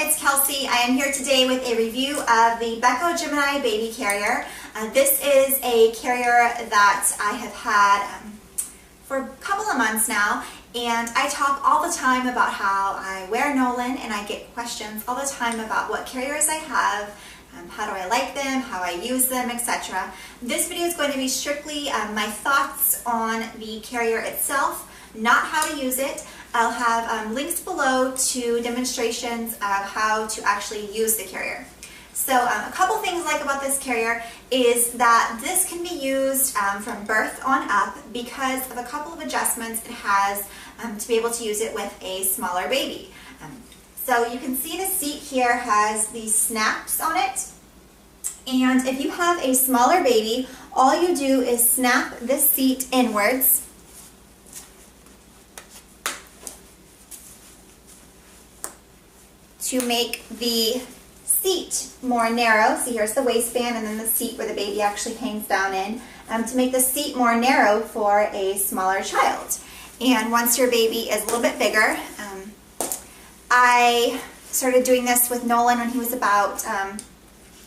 it's Kelsey. I am here today with a review of the Beco Gemini baby carrier. This is a carrier that I have had for a couple of months now, and I talk all the time about how I wear Nolan, and I get questions all the time about what carriers I have, how do I like them, how I use them, etc. This video is going to be strictly my thoughts on the carrier itself, not how to use it. I'll have links below to demonstrations of how to actually use the carrier. So a couple things I like about this carrier is that this can be used from birth on up because of a couple of adjustments it has to be able to use it with a smaller baby. So you can see the seat here has these snaps on it, and if you have a smaller baby, all you do is snap this seat inwards to make the seat more narrow. See, here's the waistband and then the seat where the baby actually hangs down in, to make the seat more narrow for a smaller child. And once your baby is a little bit bigger, I started doing this with Nolan when he was about, I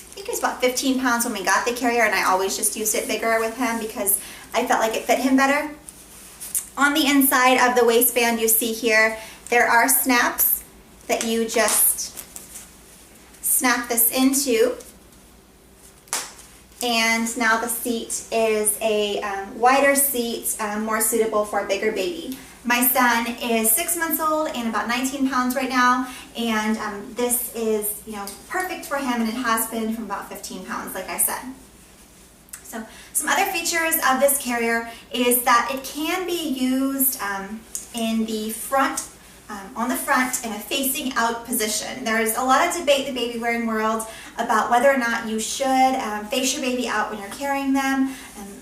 think he was about 15 pounds when we got the carrier, and I always just used it bigger with him because I felt like it fit him better. On the inside of the waistband, you see here, there are snaps that you just snap this into, and now the seat is a wider seat, more suitable for a bigger baby. My son is 6 months old and about 19 pounds right now, and this is, perfect for him, and it has been from about 15 pounds, like I said. So some other features of this carrier is that it can be used in the front, on the front in a facing out position. There's a lot of debate in the baby wearing world about whether or not you should face your baby out when you're carrying them,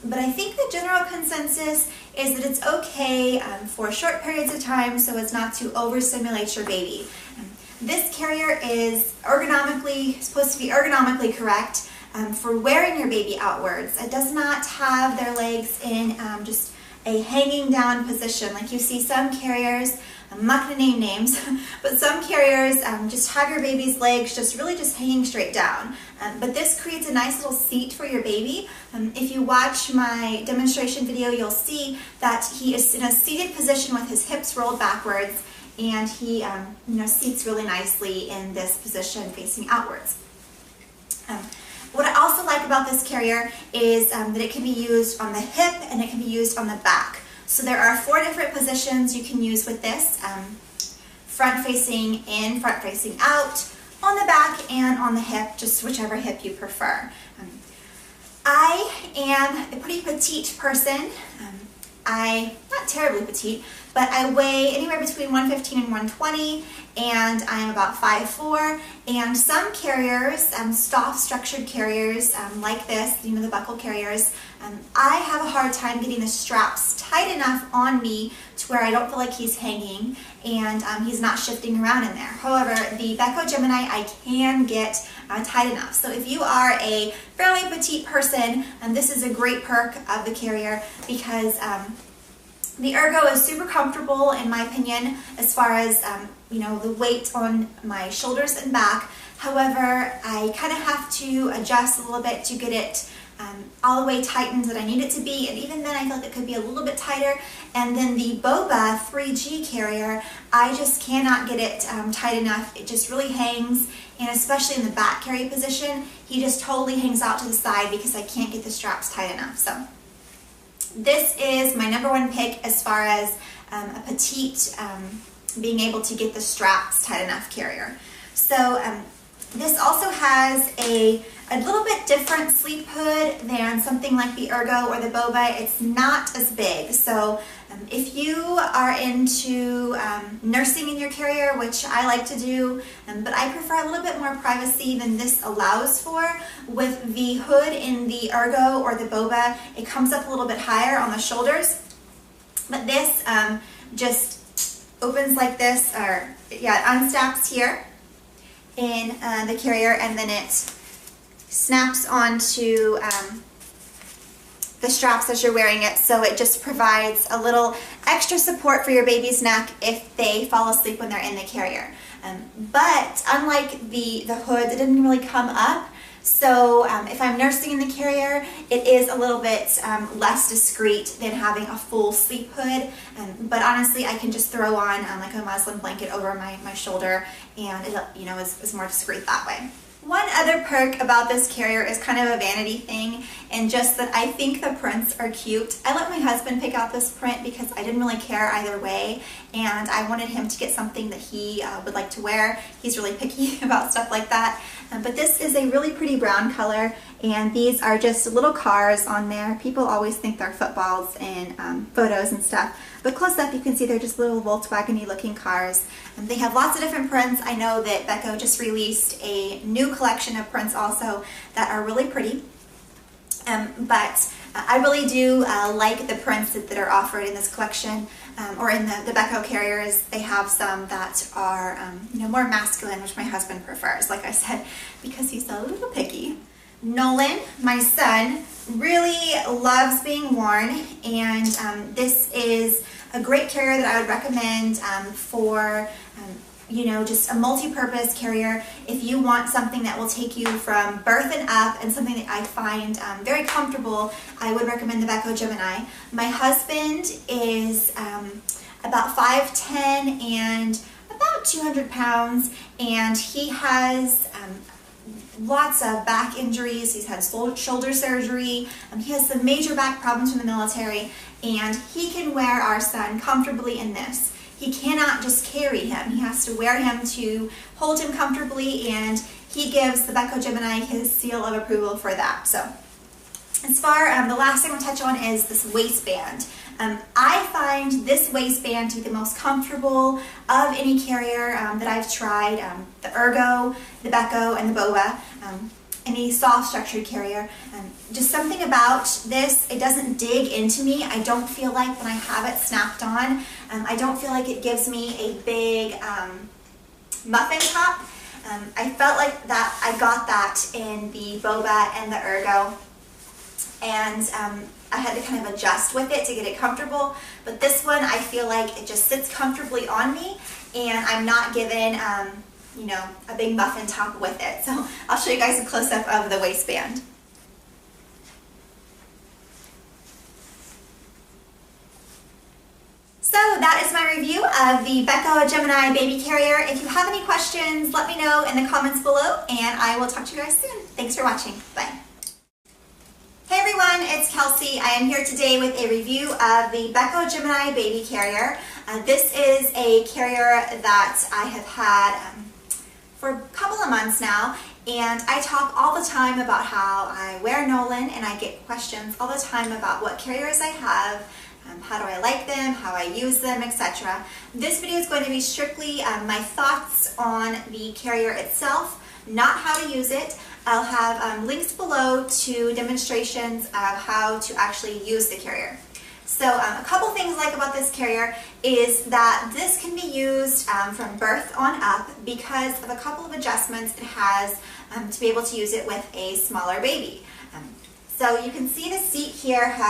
but I think the general consensus is that it's okay for short periods of time so as not to overstimulate your baby. This carrier is supposed to be ergonomically correct for wearing your baby outwards. It does not have their legs in just a hanging down position like you see some carriers. I'm not going to name names, but some carriers just have your baby's legs really just hanging straight down. But this creates a nice little seat for your baby. If you watch my demonstration video, you'll see that he is in a seated position with his hips rolled backwards, and he seats really nicely in this position facing outwards. What I also like about this carrier is that it can be used on the hip and it can be used on the back. So there are 4 different positions you can use with this: front facing in, front facing out, on the back, and on the hip, just whichever hip you prefer. I am a pretty petite person. Not terribly petite, but I weigh anywhere between 115 and 120, and I'm about 5'4", and some carriers, soft structured carriers like this, the Beco carriers, I have a hard time getting the straps tight enough on me to where I don't feel like he's hanging and he's not shifting around in there. However, the Beco Gemini I can get tight enough. So if you are a fairly petite person, this is a great perk of the carrier because the ergo is super comfortable in my opinion as far as the weight on my shoulders and back. However, I kind of have to adjust a little bit to get it all the way tightened that I need it to be, and even then I feel like it could be a little bit tighter. And then the Boba 3G carrier, I just cannot get it tight enough. It just really hangs, and especially in the back carry position, he just totally hangs out to the side because I can't get the straps tight enough. So this is my #1 pick as far as a petite, being able to get the straps tight enough carrier. So this also has a little bit different sleep hood than something like the Ergo or the Boba. It's not as big. So if you are into nursing in your carrier, which I like to do, but I prefer a little bit more privacy than this allows for, with the hood in the Ergo or the Boba, it comes up a little bit higher on the shoulders. But this just opens like this, or it unstaps here in the carrier, and then it snaps onto the straps as you're wearing it, so it just provides a little extra support for your baby's neck if they fall asleep when they're in the carrier. But unlike the hood, it didn't really come up. So if I'm nursing in the carrier, it is a little bit less discreet than having a full sleep hood. But honestly, I can just throw on like a muslin blanket over my shoulder, and it, you know, is more discreet that way. One other perk about this carrier is kind of a vanity thing, and just that I think the prints are cute. I let my husband pick out this print because I didn't really care either way, and I wanted him to get something that he would like to wear. He's really picky about stuff like that. But this is a really pretty brown color, and these are just little cars on there. People always think they're footballs in photos and stuff, but close up you can see they're just little Volkswagen-y looking cars. They have lots of different prints. I know that Beco just released a new collection of prints also that are really pretty. But I really do like the prints that are offered in this collection, or in the Beco carriers. They have some that are you know, more masculine, which my husband prefers, like I said, because he's a little picky. Nolan, my son, really loves being worn, and this is a great carrier that I would recommend for you know, just a multi-purpose carrier if you want something that will take you from birth and up, and something that I find very comfortable. I would recommend the Beco Gemini. My husband is about 5'10" and about 200 pounds, and he has lots of back injuries. He's had shoulder surgery. He has some major back problems from the military, and he can wear our son comfortably in this. He cannot just carry him. He has to wear him to hold him comfortably, and he gives the Beco Gemini his seal of approval for that. So, as far, the last thing I'll touch on is this waistband. I find this waistband to be the most comfortable of any carrier that I've tried. The Ergo, the Beco, and the Boa. Any soft structured carrier. Just something about this, it doesn't dig into me. I don't feel like when I have it snapped on, I don't feel like it gives me a big muffin top. I felt like that I got that in the Boba and the Ergo, and I had to kind of adjust with it to get it comfortable. But this one, I feel like it just sits comfortably on me, and I'm not given you know, a big muffin top with it. So I'll show you guys a close-up of the waistband. So that is my review of the Beco Gemini baby carrier. If you have any questions, let me know in the comments below, and I will talk to you guys soon. Thanks for watching. Bye. Hey everyone, it's Kelsey. I am here today with a review of the Beco Gemini baby carrier. This is a carrier that I have had for a couple of months now, and I talk all the time about how I wear Nolan, and I get questions all the time about what carriers I have, how do I like them, how I use them, etc. This video is going to be strictly my thoughts on the carrier itself, not how to use it. I'll have links below to demonstrations of how to actually use the carrier. So a couple things I like about this carrier is that this can be used from birth on up because of a couple of adjustments it has to be able to use it with a smaller baby. So you can see the seat here has